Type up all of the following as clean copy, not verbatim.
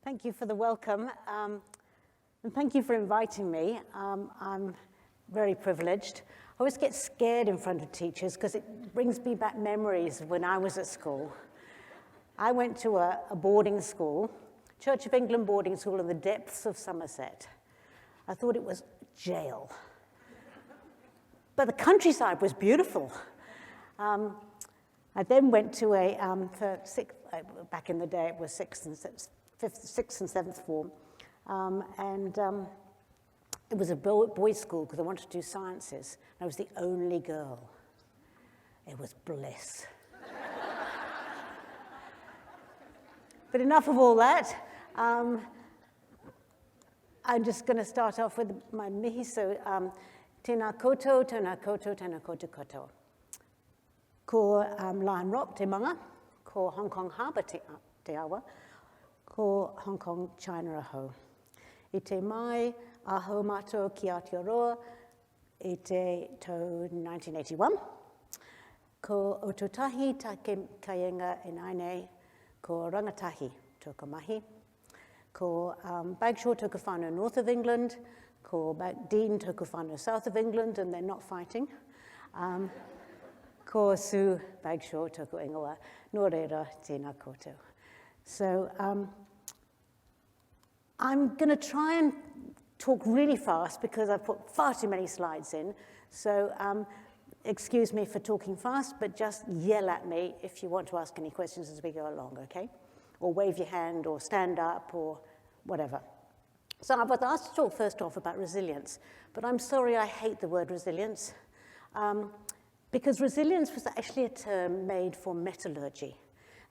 Thank you for the welcome, and thank you for inviting me. I'm very privileged. I always get scared in front of teachers because it brings me back memories of when I was at school. I went to a boarding school, Church of England boarding school in the depths of Somerset. I thought it was jail. But the countryside was beautiful. I then went to back in the day it was sixth and seventh form, and it was a boys' school because I wanted to do sciences. I was the only girl. It was bliss. But enough of all that. I'm just going to start off with my mihi. So, tēnā koutou, tēnā koutou, tēnā koutou katoa. Ko Lion Rock te manga, ko Hong Kong Harbour te awa, ko Hong Kong China aho. I te mai aho mātou ki Aotearoa i te tau 1981. Ko Ototahi take kainga e nainei, ko Rangatahi toka mahi. Ko Bagshaw toka whānau north of England, ko Dean toka whānau south of England, and they're not fighting. Ko Sue Bagshaw toku ingoa, nō reira tēnā koutou. So I'm going to try and talk really fast because I've put far too many slides in. So excuse me for talking fast, but just yell at me if you want to ask any questions as we go along, okay? Or wave your hand or stand up or whatever. So I was asked to talk first off about resilience, but I'm sorry, I hate the word resilience. Because resilience was actually a term made for metallurgy.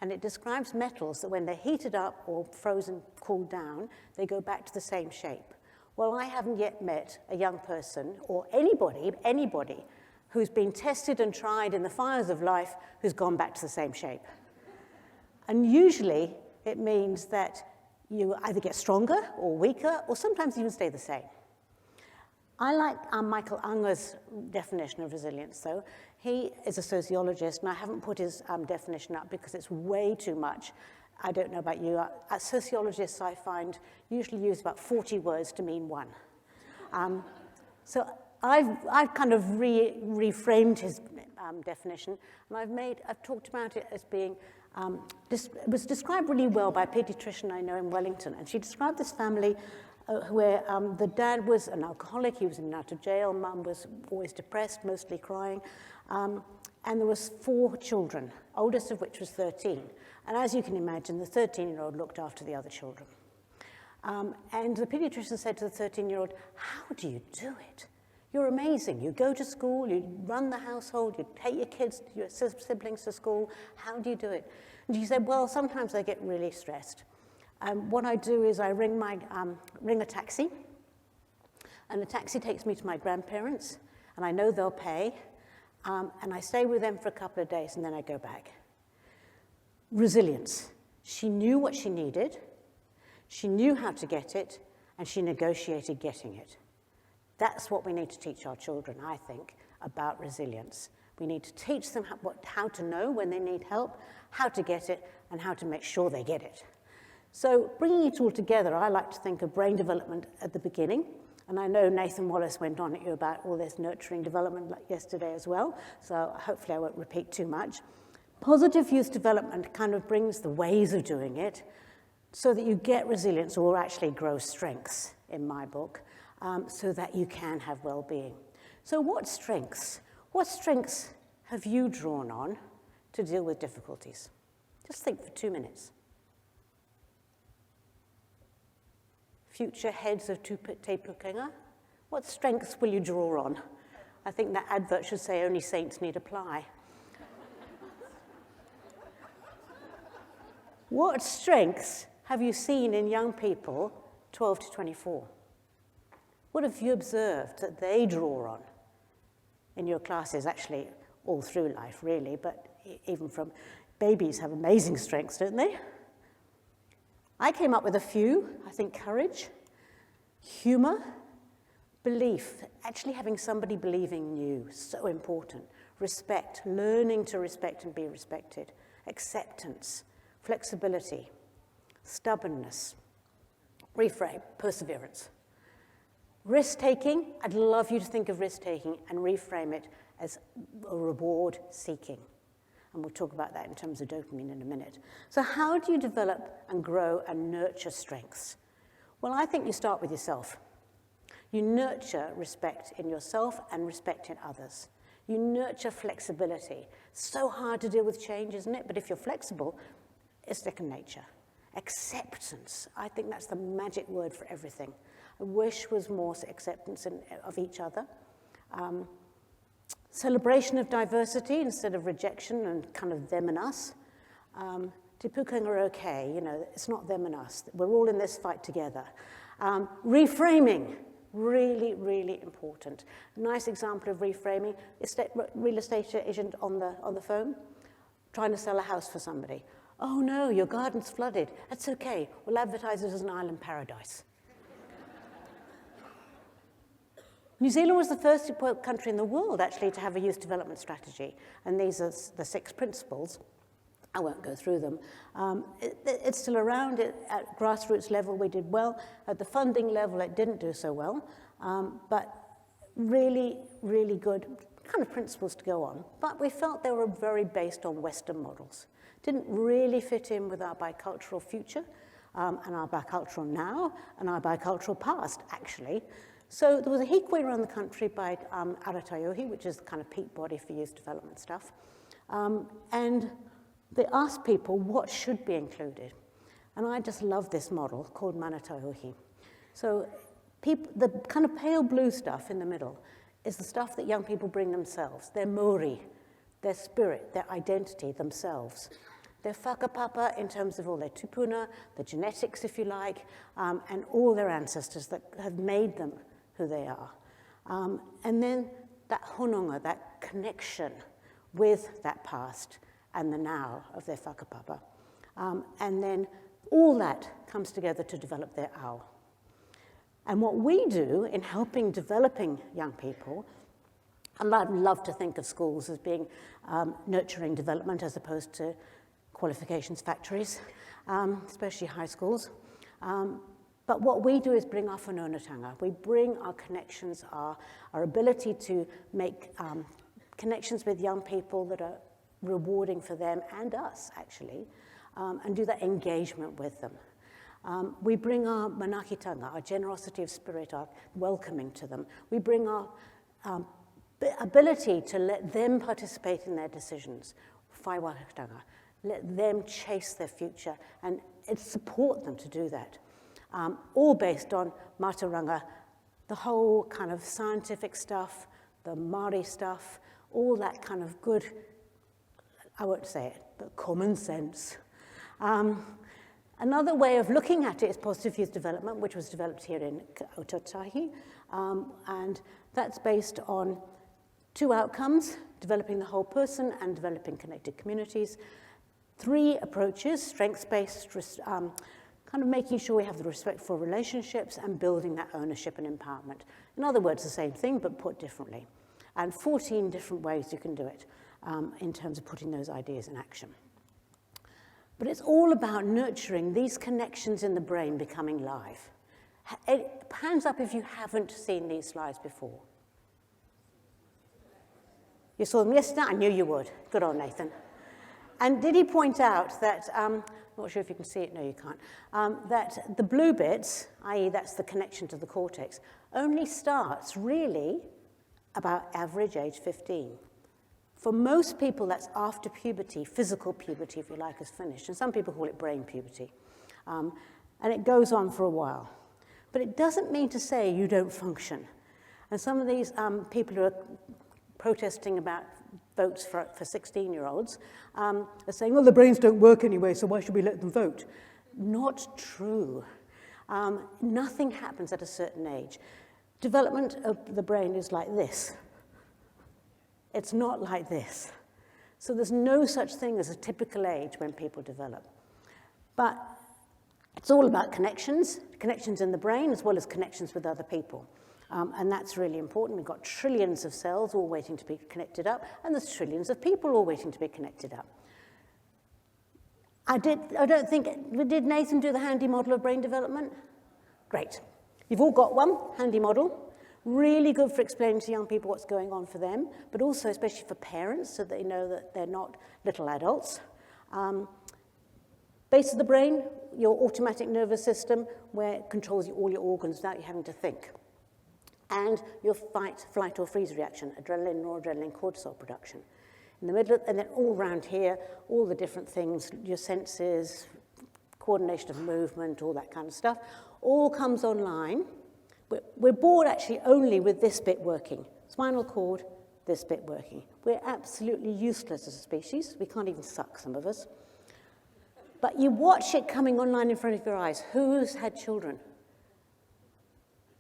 And it describes metals that when they're heated up or frozen, cooled down, they go back to the same shape. Well, I haven't yet met a young person or anybody who's been tested and tried in the fires of life who's gone back to the same shape. And usually it means that you either get stronger or weaker or sometimes even stay the same. I like Michael Unger's definition of resilience, though. He is a sociologist, and I haven't put his definition up because it's way too much. I don't know about you. Sociologists, I find, usually use about 40 words to mean one. So I've kind of reframed his definition, and I've talked about it as being, it was described really well by a pediatrician I know in Wellington, and she described this family where the dad was an alcoholic, he was in and out of jail, mum was always depressed, mostly crying, and there was 4 children, oldest of which was 13. And as you can imagine, the 13-year-old looked after the other children. And the pediatrician said to the 13-year-old, "How do you do it? You're amazing. You go to school, you run the household, you take your kids, your siblings to school. How do you do it?" And she said, "Well, sometimes I get really stressed. What I do is I ring a taxi, and the taxi takes me to my grandparents, and I know they'll pay, and I stay with them for a couple of days, and then I go back." Resilience. She knew what she needed, she knew how to get it, and she negotiated getting it. That's what we need to teach our children, I think, about resilience. We need to teach them how to know when they need help, how to get it, and how to make sure they get it. So bringing it all together, I like to think of brain development at the beginning. And I know Nathan Wallace went on at you about all this nurturing development like yesterday as well. So hopefully I won't repeat too much. Positive youth development kind of brings the ways of doing it so that you get resilience or actually grow strengths in my book so that you can have well-being. So what strengths? What strengths have you drawn on to deal with difficulties? Just think for 2 minutes. Future heads of Te Pukenga, what strengths will you draw on? I think that advert should say only saints need apply. What strengths have you seen in young people 12 to 24? What have you observed that they draw on in your classes, actually all through life really, but even from babies have amazing strengths, don't they? I came up with a few. I think courage, humor, belief, actually having somebody believing you, so important. Respect, learning to respect and be respected. Acceptance, flexibility, stubbornness, Reframe, perseverance. Risk-taking, I'd love you to think of risk-taking and reframe it as a reward-seeking. And we'll talk about that in terms of dopamine in a minute. So how do you develop and grow and nurture strengths? Well, I think you start with yourself. You nurture respect in yourself and respect in others. You nurture flexibility. So hard to deal with change, isn't it? But if you're flexible, it's second nature. Acceptance. I think that's the magic word for everything. I wish was more acceptance of each other. Celebration of diversity instead of rejection and kind of them and us. Te Pūkenga are okay, you know, it's not them and us. We're all in this fight together. Reframing, really, really important. Nice example of reframing, real estate agent on the phone, trying to sell a house for somebody. Oh no, your garden's flooded. That's okay, we'll advertise it as an island paradise. New Zealand was the first country in the world, actually, to have a youth development strategy. And these are the 6 principles. I won't go through them. It's still around. At grassroots level, we did well. At the funding level, it didn't do so well. But really, really good kind of principles to go on. But we felt they were very based on Western models. Didn't really fit in with our bicultural future, and our bicultural now, and our bicultural past, actually. So there was a hikoi around the country by Aotearoa, which is the kind of peak body for youth development stuff. And they asked people what should be included. And I just love this model called Manatauhi. So the kind of pale blue stuff in the middle is the stuff that young people bring themselves, their mauri, their spirit, their identity themselves. Their whakapapa in terms of all their tupuna, the genetics, if you like, and all their ancestors that have made them who they are. And then that hononga, that connection with that past and the now of their whakapapa. And then all that comes together to develop their ao. And what we do in helping developing young people, and I'd love to think of schools as being nurturing development as opposed to qualifications factories, especially high schools. But what we do is bring our whanaungatanga. We bring our connections, our ability to make connections with young people that are rewarding for them and us, actually, and do that engagement with them. We bring our manakitanga, our generosity of spirit, our welcoming to them. We bring our ability to let them participate in their decisions, whaiwakatanga, let them chase their future and support them to do that. All based on Mātauranga, the whole kind of scientific stuff, the Māori stuff, all that kind of good, I won't say it, but common sense. Another way of looking at it is positive youth development, which was developed here in Aotearoa, and that's based on 2 outcomes, developing the whole person and developing connected communities. 3 approaches, strengths-based, kind of making sure we have the respectful relationships and building that ownership and empowerment. In other words, the same thing, but put differently. And 14 different ways you can do it in terms of putting those ideas in action. But it's all about nurturing these connections in the brain becoming live. Hands up if you haven't seen these slides before. You saw them yesterday? I knew you would. Good on Nathan. And did he point out that, not sure if you can see it, no you can't, that the blue bits, i.e. that's the connection to the cortex, only starts really about average age 15. For most people, that's after puberty, physical puberty, if you like, is finished. And some people call it brain puberty. And it goes on for a while. But it doesn't mean to say you don't function. And some of these people who are protesting about votes for 16-year-olds are saying, well, the brains don't work anyway, so why should we let them vote? Not true. Nothing happens at a certain age. Development of the brain is like this. It's not like this. So there's no such thing as a typical age when people develop. But it's all about connections in the brain as well as connections with other people. And that's really important. We've got trillions of cells all waiting to be connected up, and there's trillions of people all waiting to be connected up. Did Nathan do the handy model of brain development? Great. You've all got one, handy model. Really good for explaining to young people what's going on for them, but also especially for parents so they know that they're not little adults. Base of the brain, your automatic nervous system, where it controls all your organs without you having to think. And your fight, flight, or freeze reaction, adrenaline, noradrenaline, cortisol production. In the middle, and then all around here, all the different things, your senses, coordination of movement, all that kind of stuff, all comes online. We're bored actually only with this bit working. Spinal cord, this bit working. We're absolutely useless as a species. We can't even suck, some of us. But you watch it coming online in front of your eyes. Who's had children?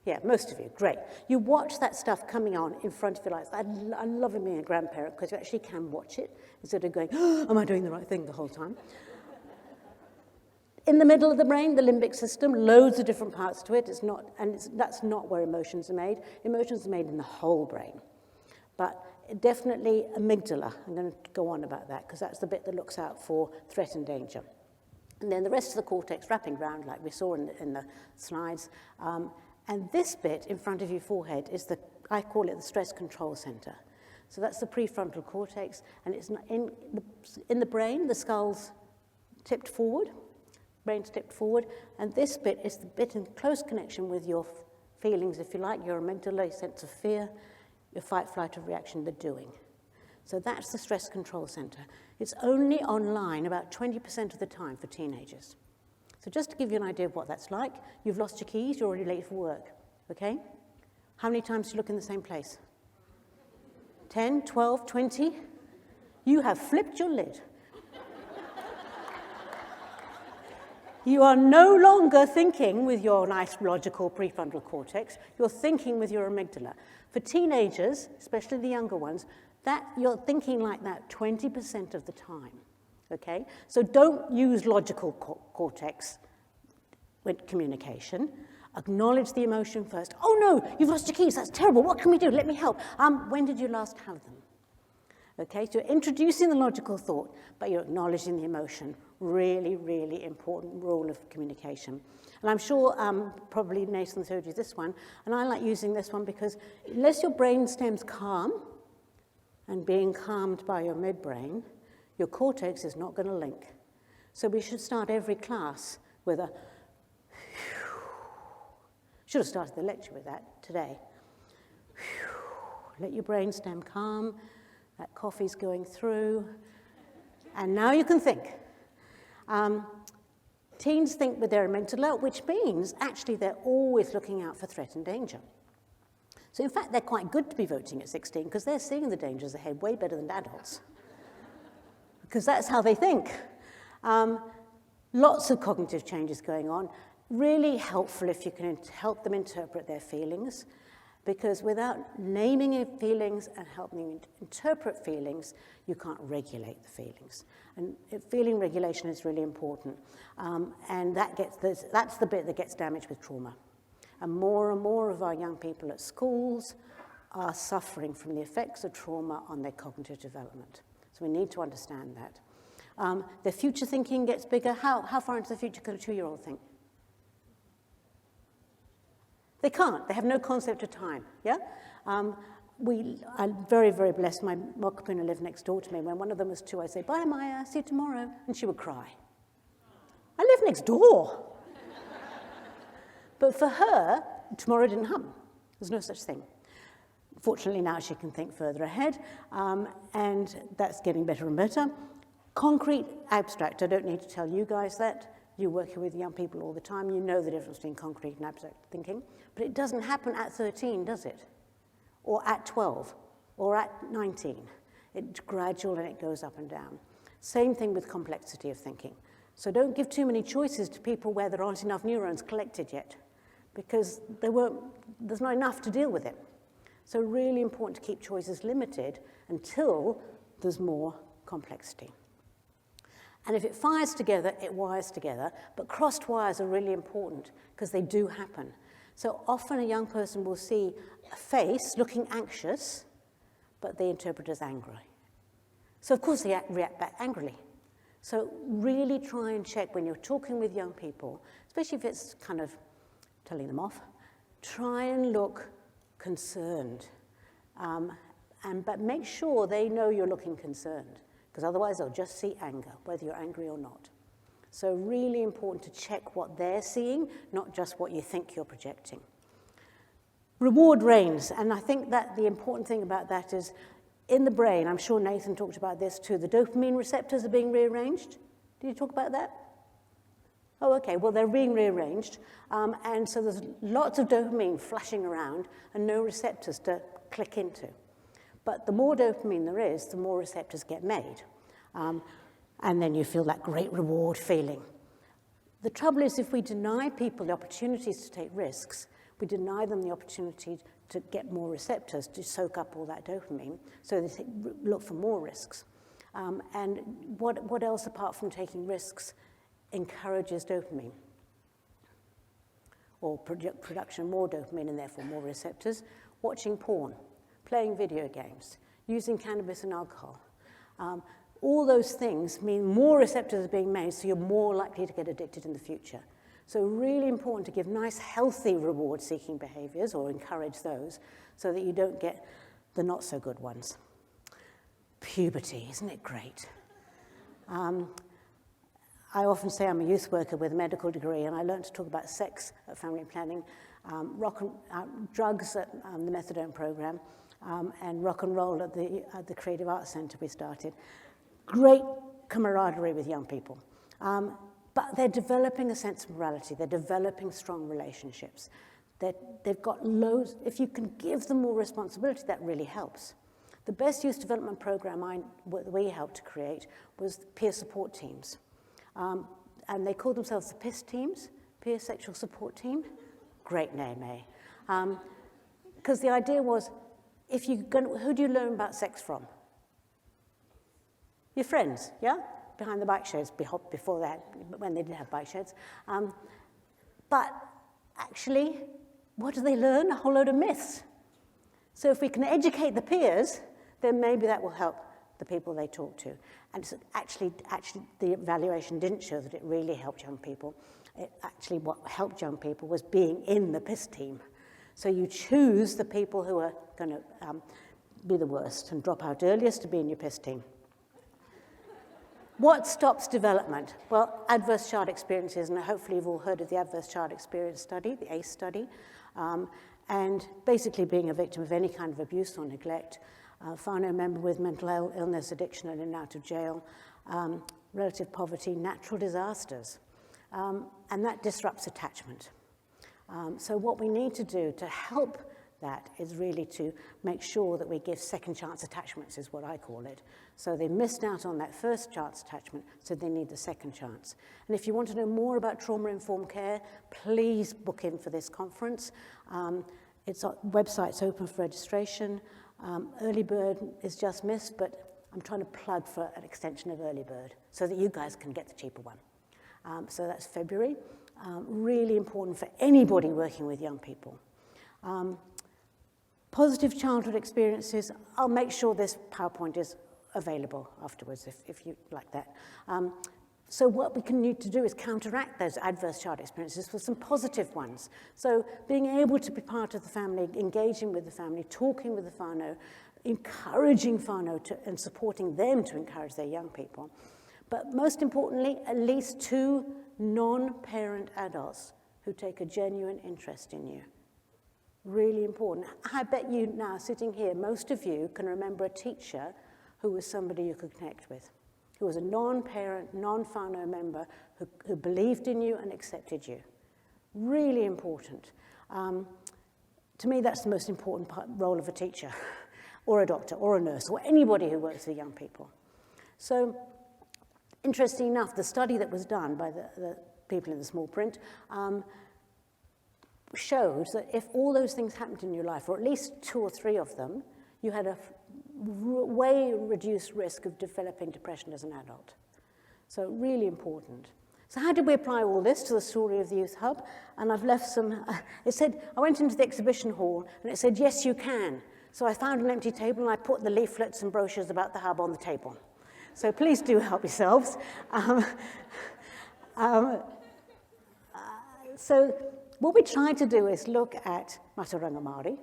Yeah, most of you, great. You watch that stuff coming on in front of your eyes. I love being a grandparent because you actually can watch it instead of going, oh, am I doing the right thing the whole time? In the middle of the brain, the limbic system, loads of different parts to it. That's not where emotions are made. Emotions are made in the whole brain. But definitely amygdala. I'm going to go on about that because that's the bit that looks out for threat and danger. And then the rest of the cortex wrapping around, like we saw in the slides. And this bit in front of your forehead is I call it the stress control center. So that's the prefrontal cortex, and it's in the brain, the skull's tipped forward, brain's tipped forward, and this bit is the bit in close connection with your feelings, if you like, your amygdala, sense of fear, your fight, flight, or reaction, the doing. So that's the stress control center. It's only online about 20% of the time for teenagers. So just to give you an idea of what that's like, you've lost your keys, you're already late for work, okay? How many times do you look in the same place? 10, 12, 20? You have flipped your lid. You are no longer thinking with your nice logical prefrontal cortex, you're thinking with your amygdala. For teenagers, especially the younger ones, that you're thinking like that 20% of the time. Okay? So don't use logical cortex with communication. Acknowledge the emotion first. Oh no, you've lost your keys, that's terrible, what can we do? Let me help. When did you last have them? Okay, so you're introducing the logical thought, but you're acknowledging the emotion. Really, really important rule of communication. And I'm sure probably Nathan showed you this one, and I like using this one because unless your brain stem's calm and being calmed by your midbrain, your cortex is not going to link. So we should start every class with a should have started the lecture with that today. Let your brain stem calm, that coffee's going through, and now you can think. Teens think with their amygdala, which means actually they're always looking out for threat and danger. So in fact, they're quite good to be voting at 16 because they're seeing the dangers ahead way better than adults. Because that's how they think. Lots of cognitive changes going on. Really helpful if you can help them interpret their feelings, because without naming feelings and helping them interpret feelings, you can't regulate the feelings. And feeling regulation is really important. And that's the bit that gets damaged with trauma. And more of our young people at schools are suffering from the effects of trauma on their cognitive development. So we need to understand that. Their future thinking gets bigger. How far into the future could a 2-year-old think? They can't. They have no concept of time, yeah? I'm very, very blessed. My Mokapuna lived next door to me. When one of them was 2, I'd say, bye, Maya, see you tomorrow. And she would cry. I live next door. But for her, tomorrow didn't happen. There's no such thing. Fortunately, now she can think further ahead, and that's getting better and better. Concrete, abstract. I don't need to tell you guys that. You're working with young people all the time. You know the difference between concrete and abstract thinking. But it doesn't happen at 13, does it? Or at 12, or at 19. It's gradual and it goes up and down. Same thing with complexity of thinking. So don't give too many choices to people where there aren't enough neurons collected yet, because there's not enough to deal with it. So really important to keep choices limited until there's more complexity. And if it fires together, it wires together, but crossed wires are really important because they do happen. So often a young person will see a face looking anxious, but they interpret as angry. So of course they react back angrily. So really try and check when you're talking with young people, especially if it's kind of telling them off, try and look concerned. But make sure they know you're looking concerned, because otherwise they'll just see anger, whether you're angry or not. So really important to check what they're seeing, not just what you think you're projecting. Reward reigns, and I think that the important thing about that is in the brain, I'm sure Nathan talked about this too, the dopamine receptors are being rearranged. Did you talk about that? Oh, okay, well, they're being rearranged, and so there's lots of dopamine flashing around and no receptors to click into. But the more dopamine there is, the more receptors get made. And then you feel that great reward feeling. The trouble is if we deny people the opportunities to take risks, we deny them the opportunity to get more receptors to soak up all that dopamine, so they look for more risks. And what else apart from taking risks encourages dopamine? Or production of more dopamine and therefore more receptors? Watching porn, playing video games, using cannabis and alcohol. All those things mean more receptors are being made, so you're more likely to get addicted in the future. So really important to give nice, healthy reward-seeking behaviors or encourage those so that you don't get the not-so-good ones. Puberty, isn't it great? I often say I'm a youth worker with a medical degree, and I learned to talk about sex at family planning, drugs at the methadone program, and rock and roll at the Creative Arts Centre we started. Great camaraderie with young people. But they're developing a sense of morality. They're developing strong relationships. They've got loads. If you can give them more responsibility, that really helps. The best youth development program we helped to create was peer support teams. And they called themselves the PIS teams, Peer Sexual Support Team. Great name, eh? Because the idea was, who do you learn about sex from? Your friends, yeah? Behind the bike sheds before that, when they didn't have bike sheds. But actually, what do they learn? A whole load of myths. So if we can educate the peers, then maybe that will help the people they talk to. And so actually, the evaluation didn't show that it really helped young people. What helped young people was being in the PIS team. So you choose the people who are going to be the worst and drop out earliest to be in your PIS team. What stops development? Well, adverse child experiences, and hopefully you've all heard of the Adverse Child Experience Study, the ACE study, and basically being a victim of any kind of abuse or neglect, whānau member with mental illness, addiction, and in and out of jail, relative poverty, natural disasters, and that disrupts attachment. So what we need to do to help that is really to make sure that we give second chance attachments, is what I call it. So they missed out on that first chance attachment, so they need the second chance. And if you want to know more about trauma-informed care, please book in for this conference. Website's open for registration. Early Bird is just missed, but I'm trying to plug for an extension of Early Bird so that you guys can get the cheaper one. So that's February. Really important for anybody working with young people. Positive childhood experiences, I'll make sure this PowerPoint is available afterwards if you like that. So what we can need to do is counteract those adverse child experiences with some positive ones. So being able to be part of the family, engaging with the family, talking with the whānau, encouraging whānau and supporting them to encourage their young people. But most importantly, at least 2 non-parent adults who take a genuine interest in you. Really important. I bet you now, sitting here, most of you can remember a teacher who was somebody you could connect with, who was a non-parent, non-whānau member who believed in you and accepted you. Really important. To me, that's the most important role of a teacher, or a doctor, or a nurse, or anybody who works with young people. So, interesting enough, the study that was done by the people in the small print showed that if all those things happened in your life, or at least 2 or 3 of them, you had a way reduced risk of developing depression as an adult. So really important. So how did we apply all this to the story of the Youth Hub? And I've left some, it said, I went into the exhibition hall and it said, yes, you can. So I found an empty table and I put the leaflets and brochures about the hub on the table. So please do help yourselves. So what we try to do is look at Mataranga Māori.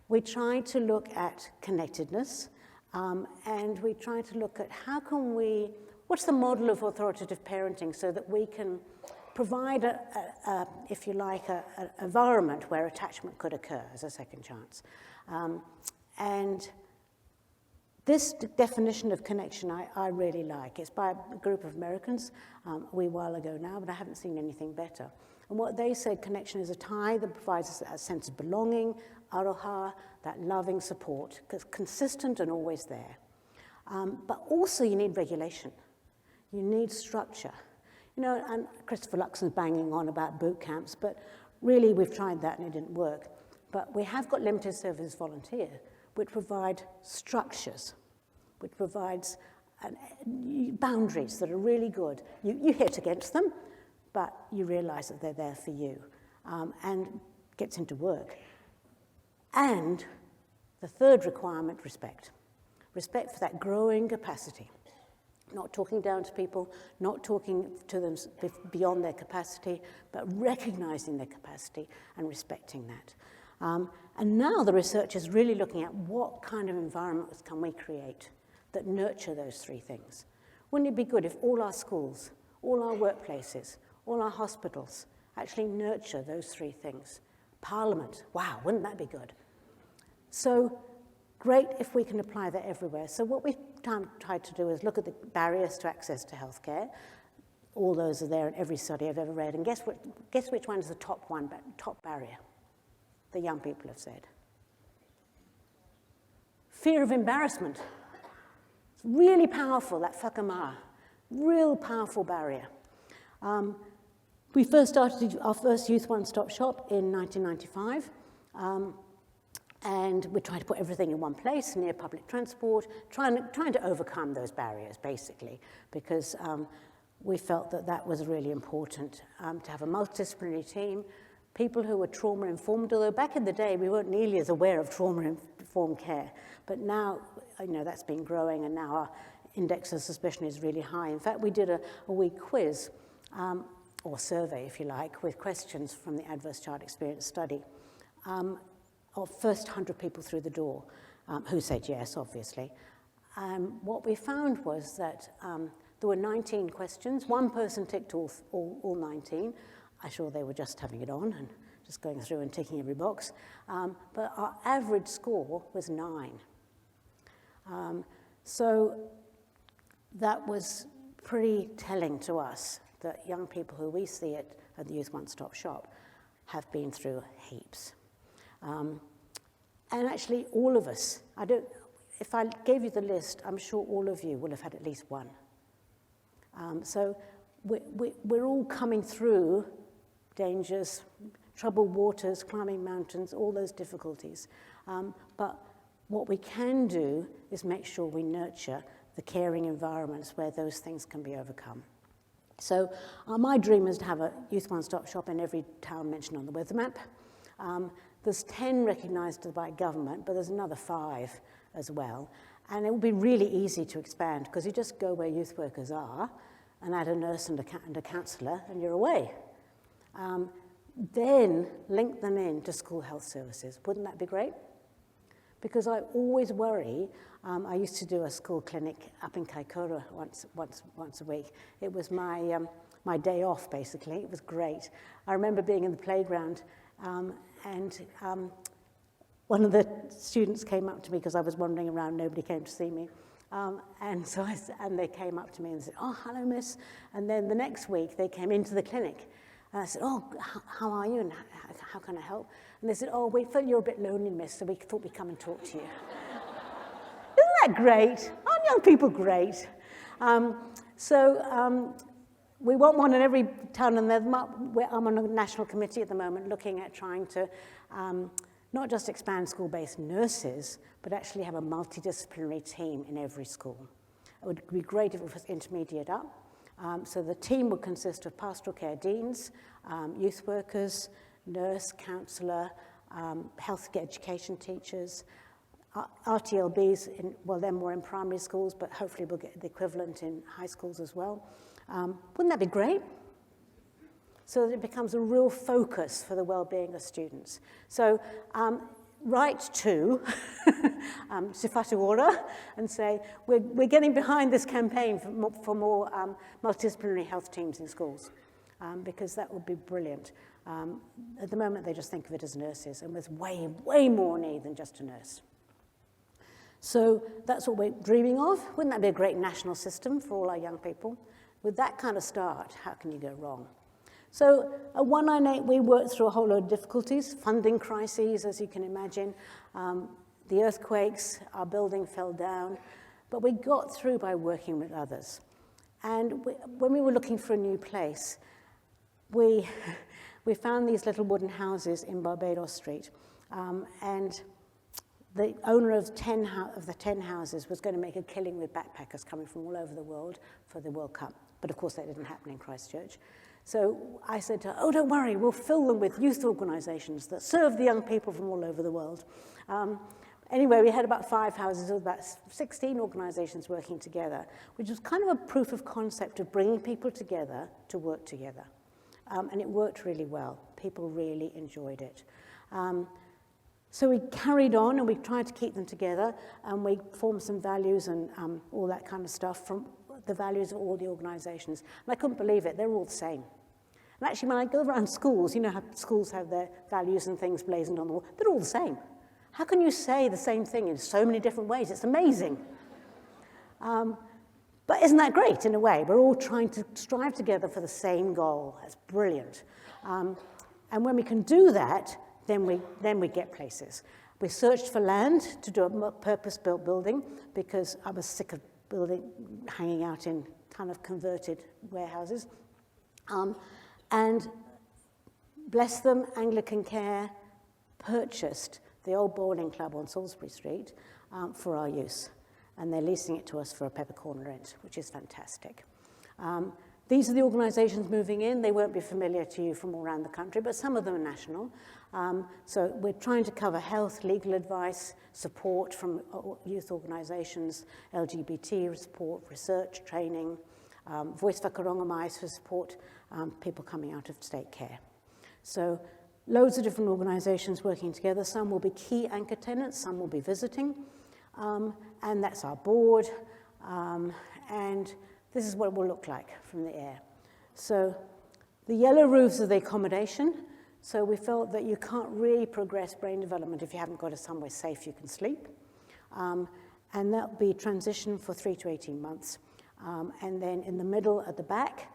We try to look at connectedness, and we try to look at what's the model of authoritative parenting so that we can provide, if you like, an environment where attachment could occur as a second chance. And this definition of connection I really like. It's by a group of Americans a wee while ago now, but I haven't seen anything better. And what they said, connection is a tie that provides us a sense of belonging, aroha, that loving support, consistent and always there. But also you need regulation. You need structure. You know, and Christopher Luxon's banging on about boot camps, but really we've tried that and it didn't work. But we have got limited service volunteer, which provide structures, which provides boundaries that are really good. You hit against them, but you realize that they're there for you, and gets into work. And the third requirement, respect. Respect for that growing capacity. Not talking down to people, not talking to them beyond their capacity, but recognizing their capacity and respecting that. And now the research is really looking at what kind of environments can we create that nurture those three things. Wouldn't it be good if all our schools, all our workplaces, all our hospitals actually nurture those three things? Parliament, wow, wouldn't that be good? So great if we can apply that everywhere. So what we've tried to do is look at the barriers to access to healthcare. All those are there in every study I've ever read. And guess which one is the top barrier? The young people have said. Fear of embarrassment. It's really powerful, that whakamaa. Real powerful barrier. We first started our first Youth One-Stop Shop in 1995. And we tried to put everything in one place, near public transport, trying to overcome those barriers, basically, because we felt that was really important, to have a multidisciplinary team, people who were trauma-informed, although back in the day we weren't nearly as aware of trauma-informed care. But now, you know, that's been growing, and now our index of suspicion is really high. In fact, we did a week quiz, or survey, if you like, with questions from the Adverse Child Experience study, of first 100 people through the door, who said yes, obviously. What we found was that there were 19 questions. One person ticked all 19. I'm sure they were just having it on and just going through and ticking every box. But our average score was 9. So that was pretty telling to us that young people who we see at the Youth One-Stop Shop have been through heaps. And actually, all of us, if I gave you the list, I'm sure all of you will have had at least one. So we're all coming through dangers, troubled waters, climbing mountains, all those difficulties. But what we can do is make sure we nurture the caring environments where those things can be overcome. So my dream is to have a Youth One-Stop Shop in every town mentioned on the weather map. There's 10 recognised by government, but there's another 5 as well. And it will be really easy to expand, because you just go where youth workers are and add a nurse and a counsellor, and you're away. Then link them in to school health services. Wouldn't that be great? Because I always worry. I used to do a school clinic up in Kaikoura once a week. It was my day off, basically. It was great. I remember being in the playground, and one of the students came up to me because I was wandering around. Nobody came to see me. And they came up to me and said, "Oh, hello, miss." And then the next week, they came into the clinic. And I said, "Oh, how are you, and how can I help?" And they said, "Oh, we felt you're a bit lonely, miss, so we thought we'd come and talk to you." Isn't that great? Aren't young people great? We want one in every town, and I'm on a national committee at the moment looking at trying to not just expand school-based nurses, but actually have a multidisciplinary team in every school. It would be great if it was intermediate up. So the team would consist of pastoral care deans, youth workers, nurse, counsellor, health education teachers, RTLBs, they're more in primary schools, but hopefully we'll get the equivalent in high schools as well. Wouldn't that be great? so that it becomes a real focus for the well-being of students. So write to Aotearoa and say, we're getting behind this campaign for more multidisciplinary health teams in schools, because that would be brilliant. At the moment, they just think of it as nurses, and there's way, way more need than just a nurse. So that's what we're dreaming of. Wouldn't that be a great national system for all our young people? With that kind of start, how can you go wrong? So at 198, we worked through a whole load of difficulties, funding crises, as you can imagine, the earthquakes, our building fell down, but we got through by working with others. And when we were looking for a new place, we found these little wooden houses in Barbados Street, and the owner of the 10 houses was going to make a killing with backpackers coming from all over the world for the World Cup. But of course, that didn't happen in Christchurch. So I said to her, oh, don't worry, we'll fill them with youth organizations that serve the young people from all over the world. Anyway, we had about 5 houses with about 16 organizations working together, which was kind of a proof of concept of bringing people together to work together. And it worked really well. People really enjoyed it. So we carried on and we tried to keep them together, and we formed some values and all that kind of stuff from the values of all the organizations. And I couldn't believe it, they're all the same. And actually, when I go around schools, you know how schools have their values and things blazoned on the wall, they're all the same. How can you say the same thing in so many different ways? It's amazing. But isn't that great in a way? We're all trying to strive together for the same goal. That's brilliant. And when we can do that, then we get places. We searched for land to do a purpose-built building because I was sick of hanging out in kind of converted warehouses. And bless them, Anglican Care purchased the old bowling club on Salisbury Street for our use. And they're leasing it to us for a peppercorn rent, which is fantastic. These are the organizations moving in. They won't be familiar to you from all around the country, but some of them are national. So we're trying to cover health, legal advice, support from youth organizations, LGBT support, research, training, Voice Whakarongamai for support people coming out of state care. So loads of different organizations working together. Some will be key anchor tenants, some will be visiting. And that's our board. And this is what it will look like from the air. So the yellow roofs are the accommodation. So we felt that you can't really progress brain development if you haven't got somewhere safe you can sleep. And that'll be transition for 3 to 18 months. And then in the middle at the back,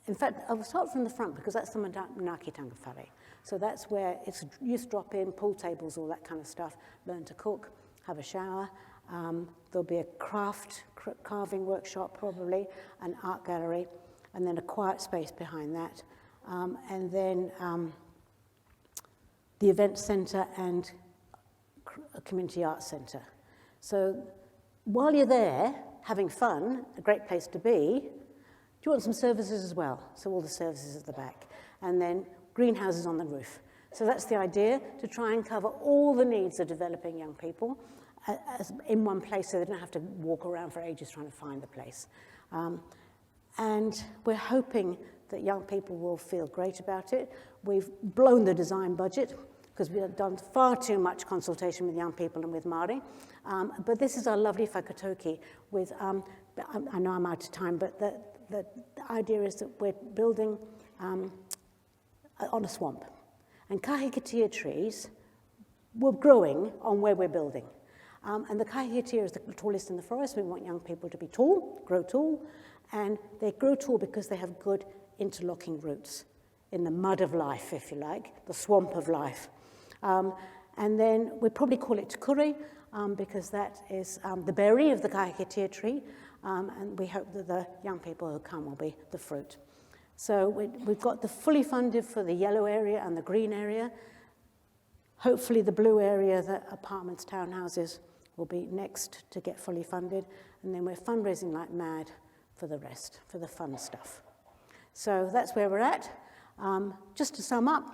in fact, I'll start from the front because that's the Manaaki Tangawhare. So that's where it's youth drop in, pool tables, all that kind of stuff, learn to cook, have a shower. There'll be a carving workshop probably, an art gallery, and then a quiet space behind that. And then the event centre and a community arts centre. So while you're there, having fun, a great place to be, do you want some services as well? So all the services at the back. And then greenhouses on the roof. So that's the idea, to try and cover all the needs of developing young people in one place so they don't have to walk around for ages trying to find the place. And we're hoping that young people will feel great about it. We've blown the design budget because we have done far too much consultation with young people and with Māori. But this is our lovely whakatoki with, I know I'm out of time, but the idea is that we're building on a swamp. And kahikatea trees were growing on where we're building. And the kahikatea is the tallest in the forest. We want young people to be tall, grow tall, and they grow tall because they have good interlocking roots in the mud of life, if you like, the swamp of life. And then we probably call it tukuri because that is the berry of the kahikatea tree, and we hope that the young people who come will be the fruit. So we've got the fully funded for the yellow area and the green area. Hopefully the blue area, the apartments, townhouses, will be next to get fully funded. And then we're fundraising like mad for the rest, for the fun stuff. So that's where we're at. Just to sum up,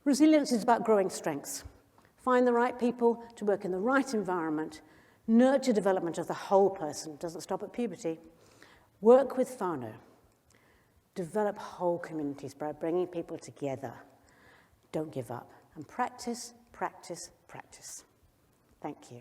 resilience is about growing strengths. Find the right people to work in the right environment. Nurture development of the whole person. Doesn't stop at puberty. Work with whānau. develop whole communities by bringing people together. Don't give up. And practice, practice, practice. Thank you.